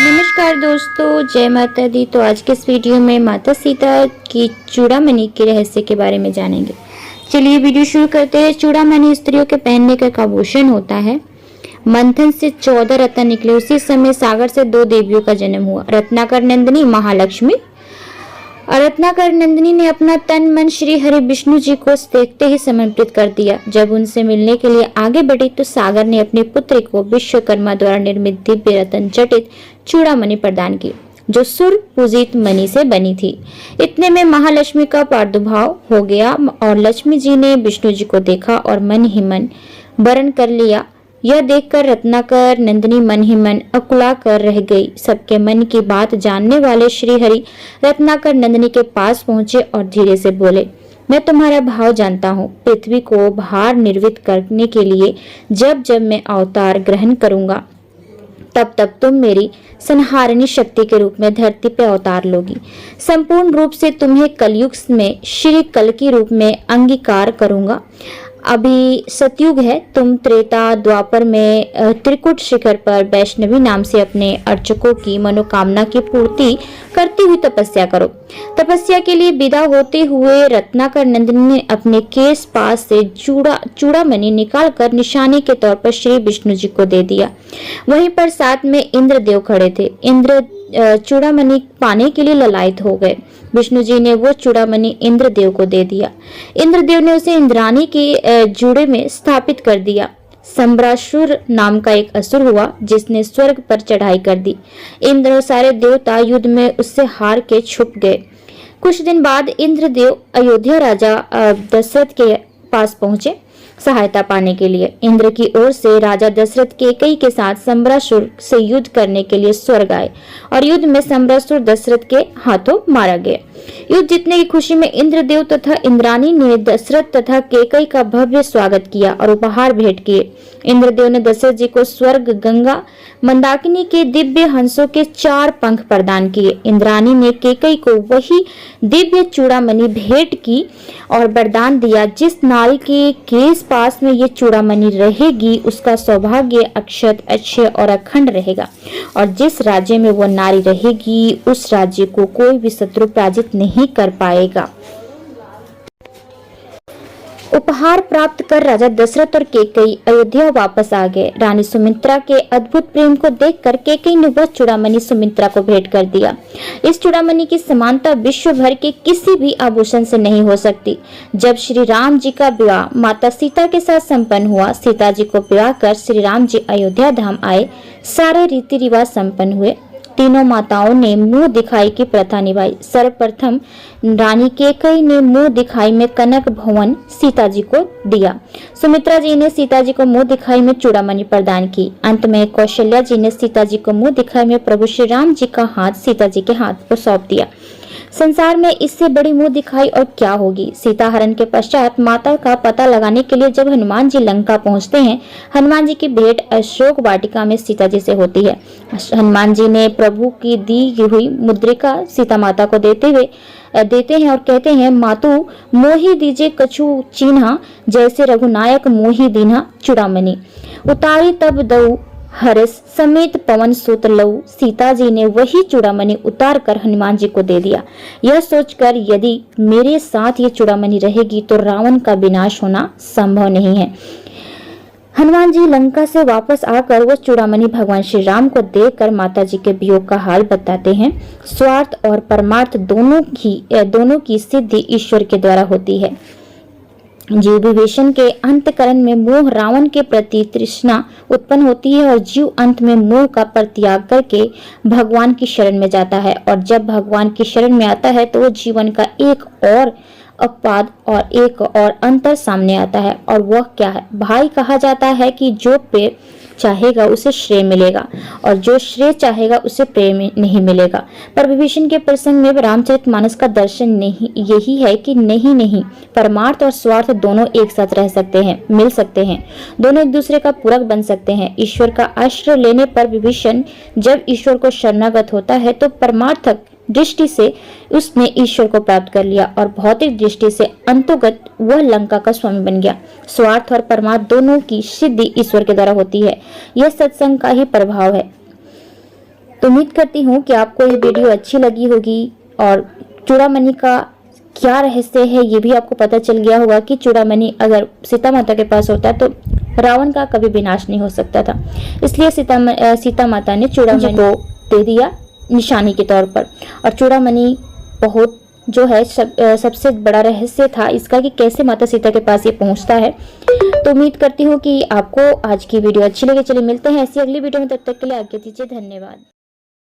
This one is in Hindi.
नमस्कार दोस्तों, जय माता दी। तो आज के इस वीडियो में माता सीता की चूड़ामणि के रहस्य के बारे में जानेंगे। चलिए वीडियो शुरू करते हैं। चूड़ामणि स्त्रियों के पहनने का आभूषण होता है। मंथन से 14 रत्न निकले। उसी समय सागर से 2 देवियों का जन्म हुआ, रत्नाकर नंदिनी, महालक्ष्मी। रत्नाकर नंदिनी ने अपना तन मन श्री हरि विष्णु जी को देखते ही समर्पित कर दिया। जब उनसे मिलने के लिए आगे बढ़ी तो सागर ने अपनी पुत्री को विश्वकर्मा द्वारा निर्मित दिव्य रत्न जटित चूड़ामणि प्रदान की, जो सुर पूजित मणि से बनी थी। इतने में महालक्ष्मी का प्रादुर्भाव हो गया और लक्ष्मी जी ने विष्णु जी को देखा और मन ही मन वरण कर लिया। यह देखकर रत्नाकर नंदिनी मन ही मन अकुला कर रह गई। सबके मन की बात जानने वाले श्री हरि रत्नाकर नंदिनी के पास पहुंचे और धीरे से बोले, मैं तुम्हारा भाव जानता हूँ। पृथ्वी को भार निर्वित करने के लिए जब जब मैं अवतार ग्रहण करूंगा तब तब तुम मेरी संहारिणी शक्ति के रूप में धरती पे अवतार लोगी। संपूर्ण रूप से तुम्हें कलयुग में श्री कल की रूप में अंगीकार करूंगा। अभी सतयुग है, तुम त्रेता द्वापर में त्रिकुट शिखर पर वैष्णवी नाम से अपने अर्चकों की मनोकामना की पूर्ति करती हुई तपस्या करो। तपस्या के लिए विदा होते हुए रत्नाकर नंदिनी ने अपने केस पास से चूड़ामणि निकालकर निशानी के तौर पर श्री विष्णु जी को दे दिया। वहीं पर साथ में इंद्रदेव खड़े थे। इंद्र चूड़ामणि पाने के लिए ललायत हो गए। विष्णु जी ने वो चूड़ामणि इंद्रदेव को दे दिया। इंद्रदेव ने उसे इंद्राणी के जूड़े में स्थापित कर दिया। संबरासुर नाम का एक असुर हुआ जिसने स्वर्ग पर चढ़ाई कर दी। इंद्र और सारे देवता युद्ध में उससे हार के छुप गए। कुछ दिन बाद इंद्रदेव अयोध्या राजा दशरथ के पास पहुंचे सहायता पाने के लिए। इंद्र की ओर से राजा दशरथ कैकेयी के साथ संबरासुर से युद्ध करने के लिए स्वर्ग आए और युद्ध में संबरासुर दशरथ के हाथों मारा गया। युद्ध जीतने की खुशी में इंद्रदेव तथा इंद्राणी ने दशरथ तथा कैकेयी का भव्य स्वागत किया और उपहार भेंट किए। इंद्रदेव ने दशरथ जी को स्वर्ग गंगा मंदाकिनी के दिव्य हंसों के 4 पंख प्रदान किए। इंद्राणी ने कैकेयी को वही दिव्य चूड़ामणि भेंट की और वरदान दिया, जिस नारी के केस पास में ये चूड़ामणि रहेगी उसका सौभाग्य अक्षत अक्षय और अखंड रहेगा, और जिस राज्य में वो नारी रहेगी उस राज्य को कोई भी शत्रु पराजित नहीं कर पाएगा। उपहार प्राप्त कर राजा दशरथ और कैकेयी अयोध्या वापस आ गए। रानी सुमित्रा के अद्भुत प्रेम को देखकर कैकेयी ने वह चूड़ामणि सुमित्रा को भेंट कर दिया। इस चूड़ामणि की समानता विश्व भर के किसी भी आभूषण से नहीं हो सकती। जब श्री राम जी का विवाह माता सीता के साथ संपन्न हुआ, सीता जी को विवाह कर श्री राम जी अयोध्या धाम आए। सारे रीति रिवाज संपन्न हुए। तीनों माताओं ने मुंह दिखाई की प्रथा निभाई। सर्वप्रथम रानी कैकेयी ने मुंह दिखाई में कनक भवन सीता जी को दिया। सुमित्रा जी ने सीता जी को मुंह दिखाई में चूड़ामणि प्रदान की। अंत में कौशल्या जी ने सीता जी को मुंह दिखाई में प्रभु श्री राम जी का हाथ सीता जी के हाथ को सौंप दिया। संसार में इससे बड़ी मुंह दिखाई और क्या होगी। सीता हरण के पश्चात माता का पता लगाने के लिए जब हनुमान जी लंका पहुंचते हैं, हनुमान जी की भेंट अशोक वाटिका में सीता जी से होती है। हनुमान जी ने प्रभु की दी हुई मुद्रिका सीता माता को देते हैं और कहते हैं, मातु मोहि दीजे कछु चिन्हा, जैसे रघुनायक मोहि दीन्हा चूड़ामणि। उतारी तब दऊ हर्ष समेत पवन सुत लऊ। सीता जी ने वही चूड़ामणि उतार कर हनुमान जी को दे दिया, यह सोचकर यदि मेरे साथ ये चूड़ामणि रहेगी तो रावण का विनाश होना संभव नहीं है। हनुमान जी लंका से वापस आकर वो चूड़ामणि भगवान श्री राम को देकर माता जी के वियोग का हाल बताते हैं। स्वार्थ और परमार्थ दोनों की सिद्धि ईश्वर के द्वारा होती है। जीव विभीषण के अंतकरण में मोह रावण के प्रति तृष्णा उत्पन्न होती है और जीव अंत में मोह का परित्याग करके भगवान की शरण में जाता है, और जब भगवान की शरण में आता है तो वो जीवन का एक और अपवाद और एक और अंतर सामने आता है, और वह क्या है। भाई कहा जाता है कि जो प्रेम चाहेगा उसे श्रेय मिलेगा और जो श्रेय चाहेगा उसे प्रेम नहीं मिलेगा। पर विभीषण के प्रसंग में रामचरितमानस का दर्शन नहीं यही है कि नहीं, परमार्थ और स्वार्थ दोनों एक साथ रह सकते हैं, मिल सकते हैं, दोनों एक दूसरे का पूरक बन सकते हैं। ईश्वर का आश्रय लेने पर विभीषण जब ईश्वर को शरणागत होता है तो परमार्थक दृष्टि से उसने ईश्वर को प्राप्त कर लिया और भौतिक दृष्टि से अंतोगत वह लंका का स्वामी बन गया। स्वार्थ और परमार्थ दोनों की सिद्धि ईश्वर के द्वारा होती है। यह सत्संग का ही प्रभाव है। तो उम्मीद करती हूँ कि आपको ये वीडियो अच्छी लगी होगी और चूड़ामणि का क्या रहस्य है ये भी आपको पता चल गया होगा कि चूड़ामणि अगर सीता माता के पास होता तो रावण का कभी विनाश नहीं हो सकता था। इसलिए सीता माता ने चूड़ामणि को दे दिया निशानी के तौर पर। और चूड़ामणि बहुत जो है सबसे बड़ा रहस्य था इसका कि कैसे माता सीता के पास ये पहुंचता है। तो उम्मीद करती हूँ कि आपको आज की वीडियो अच्छी लगी। चलिए मिलते हैं ऐसी अगली वीडियो में, तब तक के लिए आज्ञा दीजिए। धन्यवाद।